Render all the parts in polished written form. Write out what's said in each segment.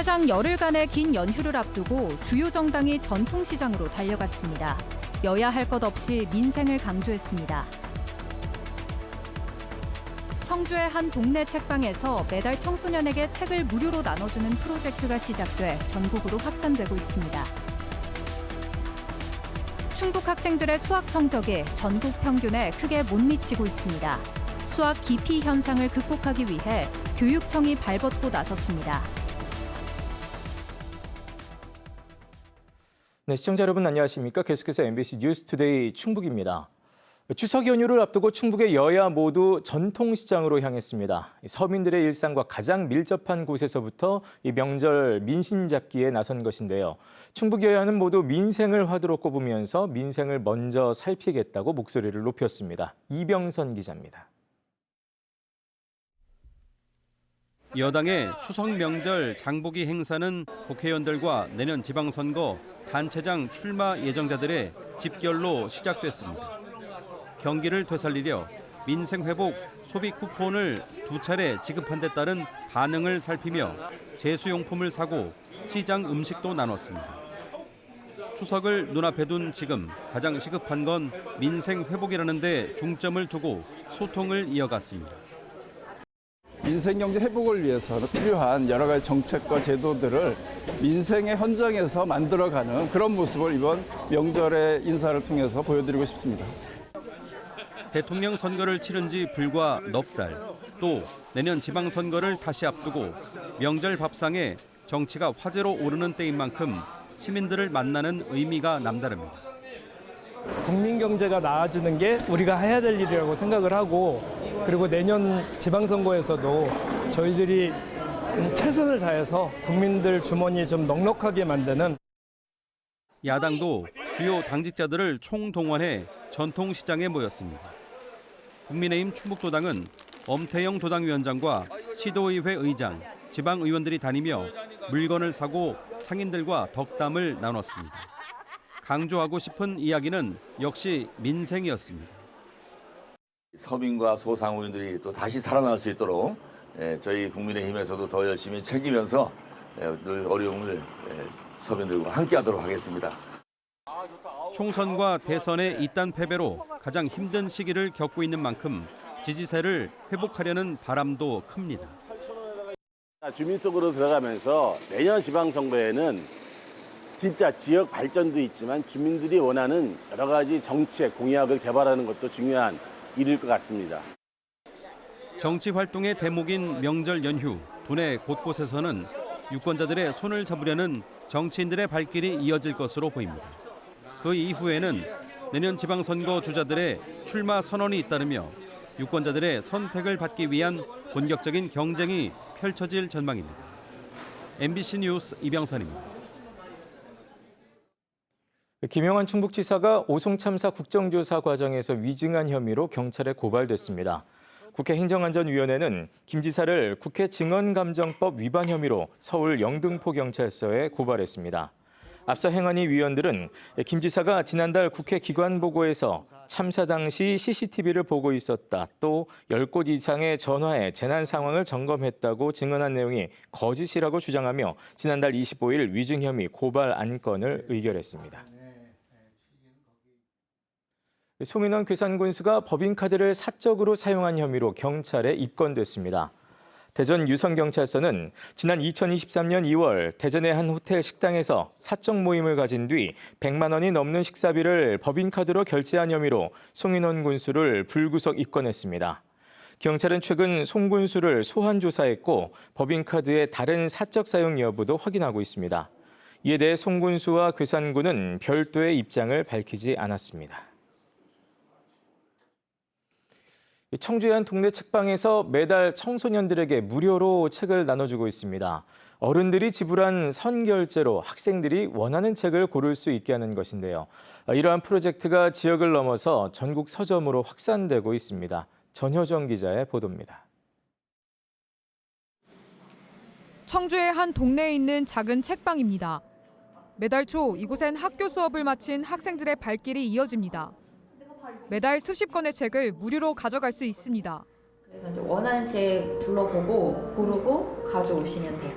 사상 열흘간의 긴 연휴를 앞두고 주요 정당이 전통시장으로 달려갔습니다. 여야 할 것 없이 민생을 강조했습니다. 청주의 한 동네 책방에서 매달 청소년에게 책을 무료로 나눠주는 프로젝트가 시작돼 전국으로 확산되고 있습니다. 충북 학생들의 수학 성적이 전국 평균에 크게 못 미치고 있습니다. 수학 기피 현상을 극복하기 위해 교육청이 발벗고 나섰습니다. 네, 시청자 여러분 안녕하십니까? 계속해서 MBC 뉴스투데이 충북입니다. 추석 연휴를 앞두고 충북의 여야 모두 전통시장으로 향했습니다. 서민들의 일상과 가장 밀접한 곳에서부터 이 명절 민심 잡기에 나선 것인데요. 충북 여야는 모두 민생을 화두로 꼽으면서 민생을 먼저 살피겠다고 목소리를 높였습니다. 이병선 기자입니다. 여당의 추석 명절 장보기 행사는 국회의원들과 내년 지방선거 단체장 출마 예정자들의 집결로 시작됐습니다. 경기를 되살리려 민생 회복 소비 쿠폰을 2차례 지급한 데 따른 반응을 살피며 제수용품을 사고 시장 음식도 나눴습니다. 추석을 눈앞에 둔 지금 가장 시급한 건 민생 회복이라는 데 중점을 두고 소통을 이어갔습니다. 민생 경제 회복을 위해서 필요한 여러 가지 정책과 제도들을 민생의 현장에서 만들어가는 그런 모습을 이번 명절의 인사를 통해서 보여드리고 싶습니다. 대통령 선거를 치른 지 불과 넉 달, 또 내년 지방선거를 다시 앞두고 명절 밥상에 정치가 화제로 오르는 때인 만큼 시민들을 만나는 의미가 남다릅니다. 국민 경제가 나아지는 게 우리가 해야 될 일이라고 생각을 하고, 그리고 내년 지방선거에서도 저희들이 최선을 다해서 국민들 주머니 좀 넉넉하게 만드는. 야당도 주요 당직자들을 총동원해 전통시장에 모였습니다. 국민의힘 충북도당은 엄태영 도당위원장과 시도의회 의장, 지방의원들이 다니며 물건을 사고 상인들과 덕담을 나눴습니다. 강조하고 싶은 이야기는 역시 민생이었습니다. 서민과 소상공인들이 또 다시 살아날 수 있도록 저희 국민의힘에서도 더 열심히 챙기면서 늘 어려움을 서민들과 함께하도록 하겠습니다. 총선과 대선의 잇단 패배로 가장 힘든 시기를 겪고 있는 만큼 지지세를 회복하려는 바람도 큽니다. 주민 속으로 들어가면서 내년 지방선거에는 진짜 지역 발전도 있지만 주민들이 원하는 여러 가지 정책, 공약을 개발하는 것도 중요한 일일 것 같습니다. 정치 활동의 대목인 명절 연휴, 도내 곳곳에서는 유권자들의 손을 잡으려는 정치인들의 발길이 이어질 것으로 보입니다. 그 이후에는 내년 지방선거 주자들의 출마 선언이 잇따르며 유권자들의 선택을 받기 위한 본격적인 경쟁이 펼쳐질 전망입니다. MBC 뉴스 이병선입니다. 김영환 충북지사가 오송 참사 국정조사 과정에서 위증한 혐의로 경찰에 고발됐습니다. 국회 행정안전위원회는 김 지사를 국회 증언감정법 위반 혐의로 서울 영등포경찰서에 고발했습니다. 앞서 행안위 위원들은 김 지사가 지난달 국회 기관보고에서 참사 당시 CCTV를 보고 있었다, 또 10곳 이상의 전화에 재난 상황을 점검했다고 증언한 내용이 거짓이라고 주장하며 지난달 25일 위증 혐의 고발 안건을 의결했습니다. 송인원 괴산군수가 법인카드를 사적으로 사용한 혐의로 경찰에 입건됐습니다. 대전 유성경찰서는 지난 2023년 2월 대전의 한 호텔 식당에서 사적 모임을 가진 뒤 100만 원이 넘는 식사비를 법인카드로 결제한 혐의로 송인원 군수를 불구속 입건했습니다. 경찰은 최근 송 군수를 소환 조사했고 법인카드의 다른 사적 사용 여부도 확인하고 있습니다. 이에 대해 송 군수와 괴산군은 별도의 입장을 밝히지 않았습니다. 청주의 한 동네 책방에서 매달 청소년들에게 무료로 책을 나눠주고 있습니다. 어른들이 지불한 선결제로 학생들이 원하는 책을 고를 수 있게 하는 것인데요. 이러한 프로젝트가 지역을 넘어서 전국 서점으로 확산되고 있습니다. 전효정 기자의 보도입니다. 청주의 한 동네에 있는 작은 책방입니다. 매달 초 이곳엔 학교 수업을 마친 학생들의 발길이 이어집니다. 매달 수십 권의 책을 무료로 가져갈 수 있습니다. 그래서 이제 원하는 책 둘러보고 고르고 가져오시면 돼요.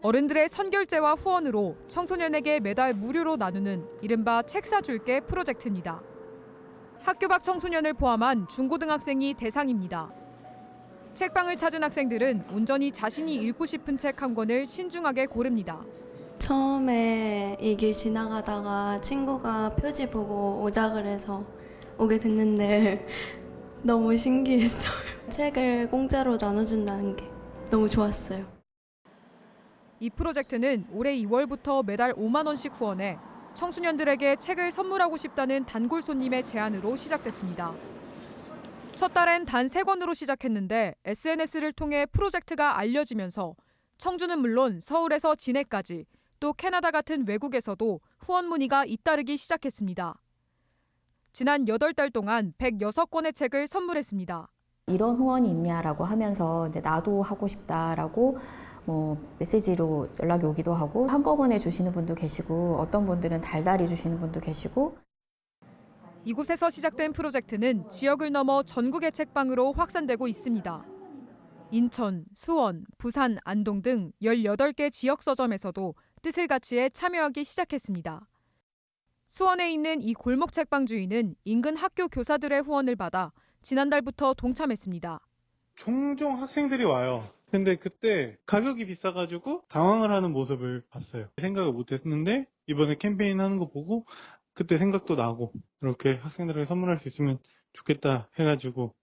어른들의 선결제와 후원으로 청소년에게 매달 무료로 나누는 이른바 책 사줄게 프로젝트입니다. 학교 밖 청소년을 포함한 중고등학생이 대상입니다. 책방을 찾은 학생들은 온전히 자신이 읽고 싶은 책 한 권을 신중하게 고릅니다. 처음에 이 길 지나가다가 친구가 표지 보고 오자 그래서 오게 됐는데 너무 신기했어요. 책을 공짜로 나눠준다는 게 너무 좋았어요. 이 프로젝트는 올해 2월부터 매달 5만 원씩 후원해 청소년들에게 책을 선물하고 싶다는 단골 손님의 제안으로 시작됐습니다. 첫 달엔 단 3권으로 시작했는데 SNS를 통해 프로젝트가 알려지면서 청주는 물론 서울에서 진해까지 또 캐나다 같은 외국에서도 후원 문의가 잇따르기 시작했습니다. 지난 8달 동안 106권의 책을 선물했습니다. 이런 후원이 있냐라고 하면서 이제 나도 하고 싶다라고 메시지로 연락이 오기도 하고 한꺼번에 주시는 분도 계시고 어떤 분들은 달달이 주시는 분도 계시고. 이곳에서 시작된 프로젝트는 지역을 넘어 전국의 책방으로 확산되고 있습니다. 인천, 수원, 부산, 안동 등 18개 지역 서점에서도 뜻을 같이해 참여하기 시작했습니다. 수원에 있는 이 골목 책방 주인은 인근 학교 교사들의 후원을 받아 지난달부터 동참했습니다. 종종 학생들이 와요. 근데 그때 가격이 비싸가지고 당황을 하는 모습을 봤어요. 생각을 못했는데 이번에 캠페인 하는 거 보고 그때 생각도 나고 이렇게 학생들에게 선물할 수 있으면 좋겠다 해가지고.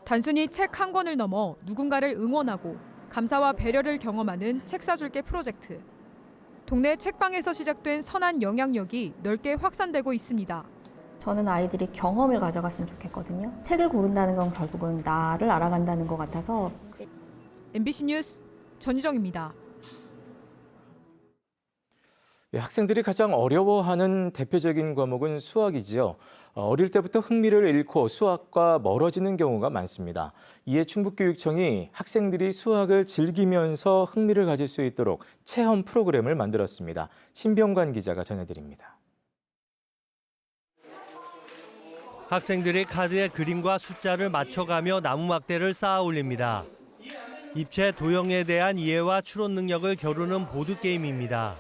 단순히 책 한 권을 넘어 누군가를 응원하고 감사와 배려를 경험하는 책 사줄게 프로젝트. 동네 책방에서 시작된 선한 영향력이 넓게 확산되고 있습니다. 저는 아이들이 경험을 가져갔으면 좋겠거든요. 책을 고른다는 건 결국은 나를 알아간다는 것 같아서. MBC 뉴스 전희정입니다. 학생들이 가장 어려워하는 대표적인 과목은 수학이지요. 어릴 때부터 흥미를 잃고 수학과 멀어지는 경우가 많습니다. 이에 충북교육청이 학생들이 수학을 즐기면서 흥미를 가질 수 있도록 체험 프로그램을 만들었습니다. 신병관 기자가 전해드립니다. 학생들이 카드에 그림과 숫자를 맞춰가며 나무막대를 쌓아 올립니다. 입체 도형에 대한 이해와 추론 능력을 겨루는 보드게임입니다.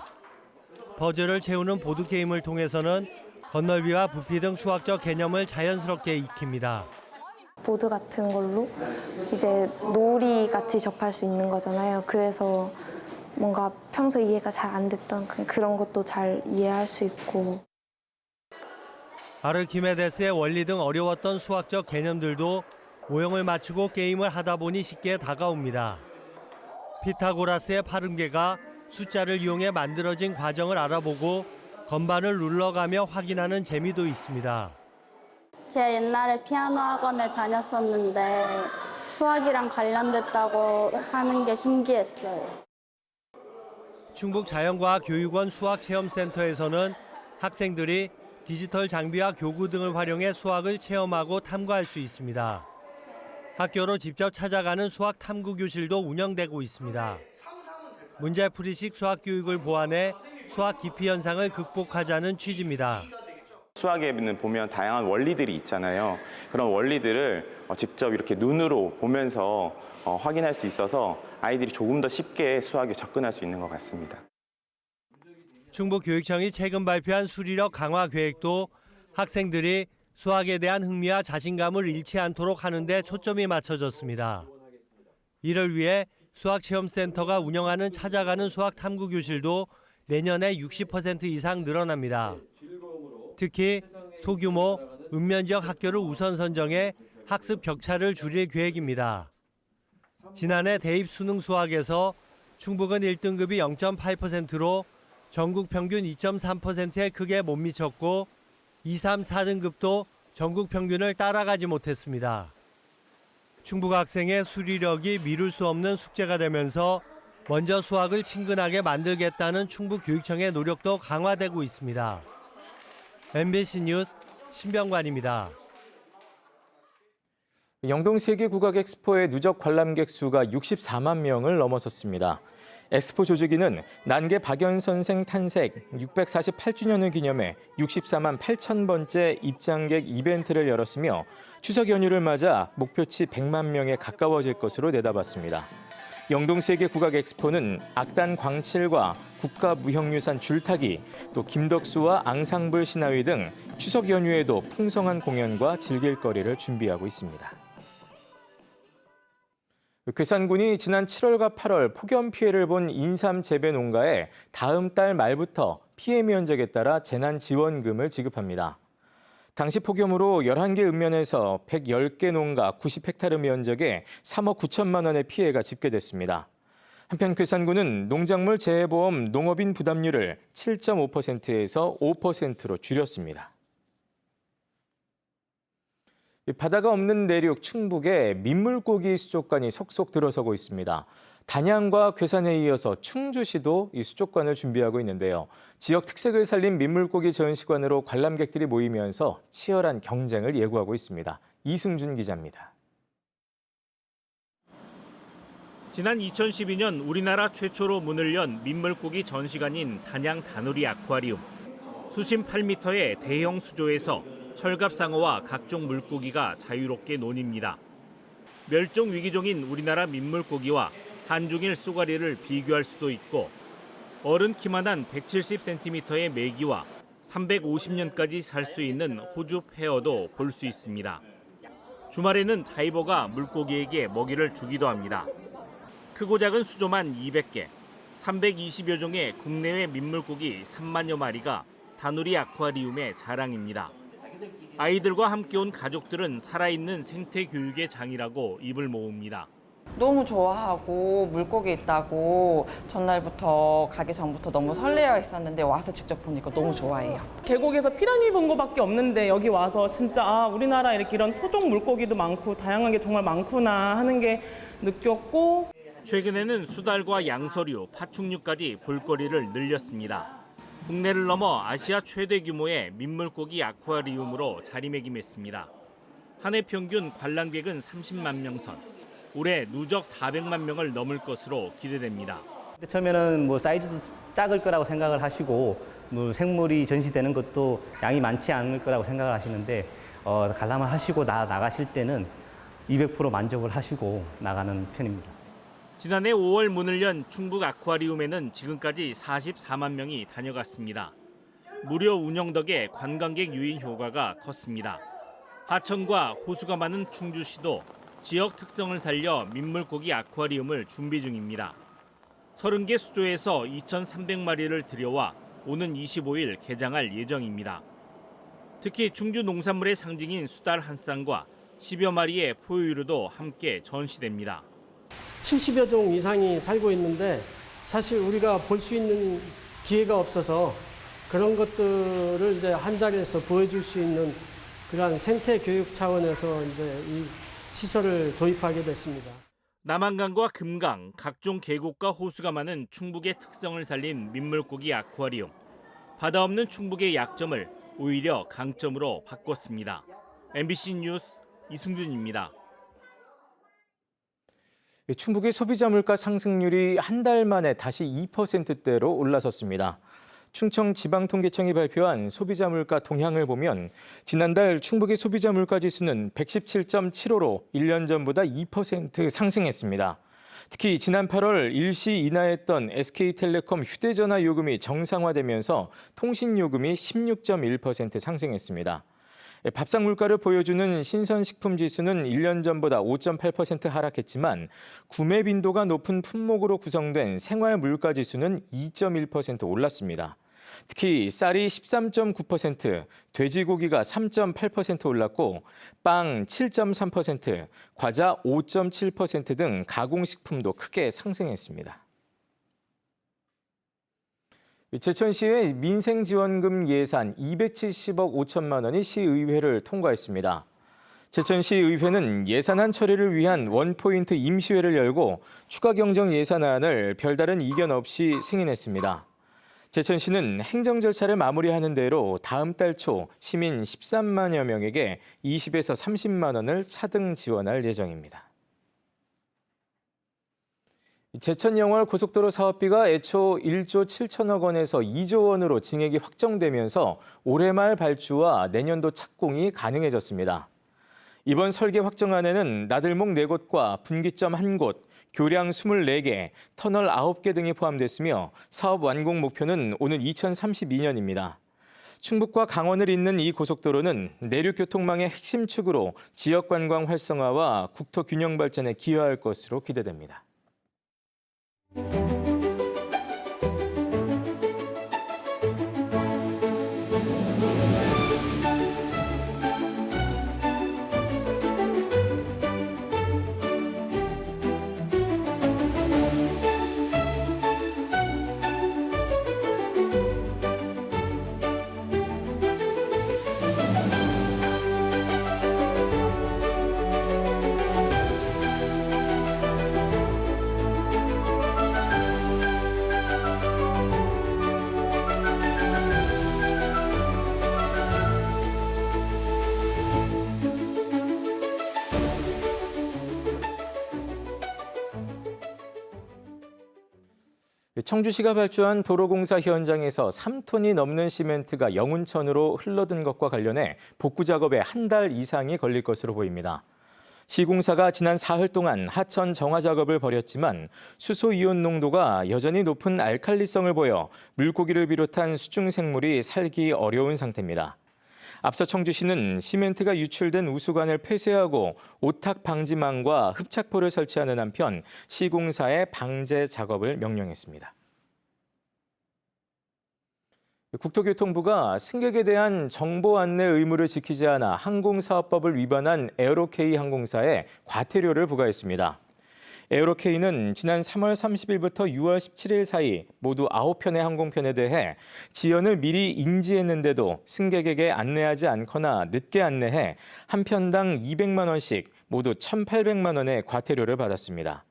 퍼즐을 채우는 보드게임을 통해서는 건널비와 부피 등 수학적 개념을 자연스럽게 익힙니다. 보드 같은 걸로 이제 놀이 같이 접할 수 있는 거잖아요. 그래서 뭔가 평소 이해가 잘 안 됐던 그런 것도 잘 이해할 수 있고. 아르키메데스의 원리 등 어려웠던 수학적 개념들도 모형을 맞추고 게임을 하다 보니 쉽게 다가옵니다. 피타고라스의 파름계가 숫자를 이용해 만들어진 과정을 알아보고 건반을 눌러가며 확인하는 재미도 있습니다. 제가 옛날에 피아노 학원을 다녔었는데 수학이랑 관련됐다고 하는 게 신기했어요. 충북자연과학교육원 수학체험센터에서는 학생들이 디지털 장비와 교구 등을 활용해 수학을 체험하고 탐구할 수 있습니다. 학교로 직접 찾아가는 수학 탐구 교실도 운영되고 있습니다. 문제풀이식 수학 교육을 보완해 수학 기피 현상을 극복하자는 취지입니다. 수학에는 보면 다양한 원리들이 있잖아요. 그런 원리들을 직접 이렇게 눈으로 보면서 확인할 수 있어서 아이들이 조금 더 쉽게 수학에 접근할 수 있는 것 같습니다. 충북교육청이 최근 발표한 수리력 강화 계획도 학생들이 수학에 대한 흥미와 자신감을 잃지 않도록 하는 데 초점이 맞춰졌습니다. 이를 위해 수학체험센터가 운영하는 찾아가는 수학 탐구 교실도 내년에 60% 이상 늘어납니다. 특히 소규모, 읍면지역 학교를 우선 선정해 학습 격차를 줄일 계획입니다. 지난해 대입 수능 수학에서 충북은 1등급이 0.8%로 전국 평균 2.3%에 크게 못 미쳤고 2, 3, 4등급도 전국 평균을 따라가지 못했습니다. 충북 학생의 수리력이 미룰 수 없는 숙제가 되면서 먼저 수학을 친근하게 만들겠다는 충북교육청의 노력도 강화되고 있습니다. MBC 뉴스 신병관입니다. 영동 세계국악엑스포의 누적 관람객 수가 64만 명을 넘어섰습니다. 엑스포 조직위는 난계 박연 선생 탄생 648주년을 기념해 64만 8천 번째 입장객 이벤트를 열었으며 추석 연휴를 맞아 목표치 100만 명에 가까워질 것으로 내다봤습니다. 영동세계국악엑스포는 악단 광칠과 국가무형유산 줄타기, 또 김덕수와 앙상블 신화위 등 추석 연휴에도 풍성한 공연과 즐길 거리를 준비하고 있습니다. 괴산군이 지난 7월과 8월 폭염 피해를 본 인삼 재배 농가에 다음 달 말부터 피해 면적에 따라 재난지원금을 지급합니다. 당시 폭염으로 11개 읍면에서 110개 농가 90헥타르 면적에 3억 9천만 원의 피해가 집계됐습니다. 한편 괴산군은 농작물 재해보험 농업인 부담률을 7.5%에서 5%로 줄였습니다. 바다가 없는 내륙 충북에 민물고기 수족관이 속속 들어서고 있습니다. 단양과 괴산에 이어서 충주시도 이 수족관을 준비하고 있는데요. 지역 특색을 살린 민물고기 전시관으로 관람객들이 모이면서 치열한 경쟁을 예고하고 있습니다. 이승준 기자입니다. 지난 2012년 우리나라 최초로 문을 연 민물고기 전시관인 단양 다누리 아쿠아리움. 수심 8m의 대형 수조에서 철갑상어와 각종 물고기가 자유롭게 논입니다. 멸종 위기종인 우리나라 민물고기와 한중일 쏘가리를 비교할 수도 있고 어른 키만한 170cm의 메기와 350년까지 살 수 있는 호주 페어도 볼 수 있습니다. 주말에는 다이버가 물고기에게 먹이를 주기도 합니다. 크고 작은 수조만 200개, 320여 종의 국내외 민물고기 3만여 마리가 다누리 아쿠아리움의 자랑입니다. 아이들과 함께 온 가족들은 살아있는 생태 교육의 장이라고 입을 모읍니다. 너무 좋아하고 물고기 있다고 전날부터 가기 전부터 너무 설레어 있었는데 와서 직접 보니까 너무 좋아해요. 계곡에서 피라미 본 거밖에 없는데 여기 와서 진짜 우리나라 이런 토종 물고기도 많고 다양한 게 정말 많구나 하는 게 느꼈고 최근에는 수달과 양서류, 파충류까지 볼거리를 늘렸습니다. 국내를 넘어 아시아 최대 규모의 민물고기 아쿠아리움으로 자리매김했습니다. 한 해 평균 관람객은 30만 명 선, 올해 누적 400만 명을 넘을 것으로 기대됩니다. 처음에는 사이즈도 작을 거라고 생각을 하시고 생물이 전시되는 것도 양이 많지 않을 거라고 생각을 하시는데 관람을 하시고 나가실 때는 200% 만족을 하시고 나가는 편입니다. 지난해 5월 문을 연 충북 아쿠아리움에는 지금까지 44만 명이 다녀갔습니다. 무료 운영 덕에 관광객 유인 효과가 컸습니다. 하천과 호수가 많은 충주시도 지역 특성을 살려 민물고기 아쿠아리움을 준비 중입니다. 30개 수조에서 2,300마리를 들여와 오는 25일 개장할 예정입니다. 특히 충주 농산물의 상징인 수달 한 쌍과 10여 마리의 포유류도 함께 전시됩니다. 70여 종 이상이 살고 있는데 사실 우리가 볼 수 있는 기회가 없어서 그런 것들을 이제 한 자리에서 보여줄 수 있는 그러한 생태 교육 차원에서 이제 이 시설을 도입하게 됐습니다. 남한강과 금강, 각종 계곡과 호수가 많은 충북의 특성을 살린 민물고기 아쿠아리움. 바다 없는 충북의 약점을 오히려 강점으로 바꿨습니다. MBC 뉴스 이승준입니다. 충북의 소비자 물가 상승률이 한 달 만에 다시 2%대로 올라섰습니다. 충청지방통계청이 발표한 소비자 물가 동향을 보면 지난달 충북의 소비자 물가 지수는 117.75로 1년 전보다 2% 상승했습니다. 특히 지난 8월 일시 인하했던 SK텔레콤 휴대전화 요금이 정상화되면서 통신요금이 16.1% 상승했습니다. 밥상 물가를 보여주는 신선식품 지수는 1년 전보다 5.8% 하락했지만 구매 빈도가 높은 품목으로 구성된 생활 물가 지수는 2.1% 올랐습니다. 특히 쌀이 13.9%, 돼지고기가 3.8% 올랐고 빵 7.3%, 과자 5.7% 등 가공식품도 크게 상승했습니다. 제천시의 민생지원금 예산 270억 5천만 원이 시의회를 통과했습니다. 제천시의회는 예산안 처리를 위한 원포인트 임시회를 열고 추가 경정 예산안을 별다른 이견 없이 승인했습니다. 제천시는 행정 절차를 마무리하는 대로 다음 달 초 시민 13만여 명에게 20에서 30만 원을 차등 지원할 예정입니다. 제천 영월 고속도로 사업비가 애초 1조 7천억 원에서 2조 원으로 증액이 확정되면서 올해 말 발주와 내년도 착공이 가능해졌습니다. 이번 설계 확정안에는 나들목 4곳과 분기점 1곳, 교량 24개, 터널 9개 등이 포함됐으며 사업 완공 목표는 오는 2032년입니다. 충북과 강원을 잇는 이 고속도로는 내륙 교통망의 핵심 축으로 지역 관광 활성화와 국토 균형 발전에 기여할 것으로 기대됩니다. 청주시가 발주한 도로공사 현장에서 3톤이 넘는 시멘트가 영운천으로 흘러든 것과 관련해 복구 작업에 한 달 이상이 걸릴 것으로 보입니다. 시공사가 지난 사흘 동안 하천 정화 작업을 벌였지만 수소이온 농도가 여전히 높은 알칼리성을 보여 물고기를 비롯한 수중생물이 살기 어려운 상태입니다. 앞서 청주시는 시멘트가 유출된 우수관을 폐쇄하고 오탁 방지망과 흡착포를 설치하는 한편 시공사에 방제 작업을 명령했습니다. 국토교통부가 승객에 대한 정보 안내 의무를 지키지 않아 항공사업법을 위반한 에어로K 항공사에 과태료를 부과했습니다. 에어로K는 지난 3월 30일부터 6월 17일 사이 모두 9편의 항공편에 대해 지연을 미리 인지했는데도 승객에게 안내하지 않거나 늦게 안내해 한 편당 200만 원씩 모두 1,800만 원의 과태료를 받았습니다.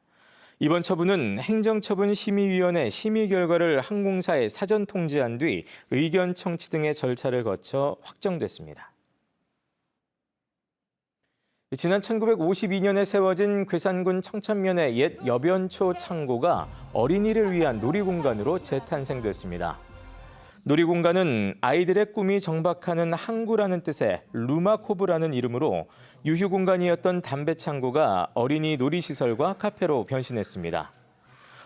이번 처분은 행정처분심의위원회 심의 결과를 항공사에 사전 통지한 뒤 의견 청취 등의 절차를 거쳐 확정됐습니다. 지난 1952년에 세워진 괴산군 청천면의 옛 여변초 창고가 어린이를 위한 놀이공간으로 재탄생됐습니다. 놀이공간은 아이들의 꿈이 정박하는 항구라는 뜻의 루마코브라는 이름으로 유휴공간이었던 담배 창고가 어린이 놀이시설과 카페로 변신했습니다.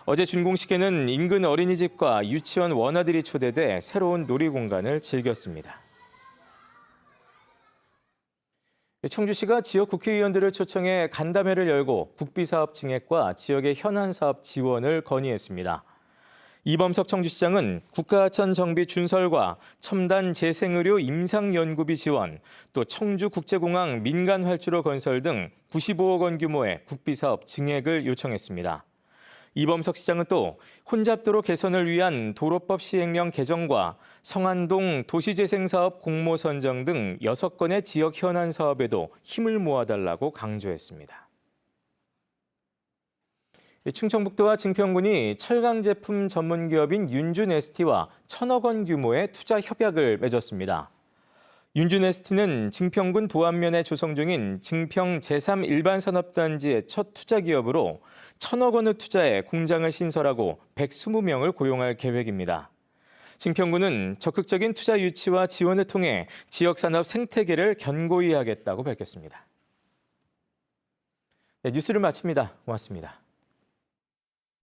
어제 준공식에는 인근 어린이집과 유치원 원아들이 초대돼 새로운 놀이공간을 즐겼습니다. 청주시가 지역 국회의원들을 초청해 간담회를 열고 국비사업 증액과 지역의 현안사업 지원을 건의했습니다. 이범석 청주시장은 국가하천 정비 준설과 첨단 재생의료 임상연구비 지원, 또 청주국제공항 민간활주로 건설 등 95억 원 규모의 국비사업 증액을 요청했습니다. 이범석 시장은 또 혼잡도로 개선을 위한 도로법 시행령 개정과 성안동 도시재생사업 공모 선정 등 6건의 지역 현안 사업에도 힘을 모아달라고 강조했습니다. 충청북도와 증평군이 철강 제품 전문 기업인 윤준에스티와 1,000억 원 규모의 투자 협약을 맺었습니다. 윤준에스티는 증평군 도안면에 조성 중인 증평 제3일반산업단지의 첫 투자 기업으로 1,000억 원을 투자해 공장을 신설하고 120명을 고용할 계획입니다. 증평군은 적극적인 투자 유치와 지원을 통해 지역산업 생태계를 견고히 하겠다고 밝혔습니다. 네, 뉴스를 마칩니다. 고맙습니다.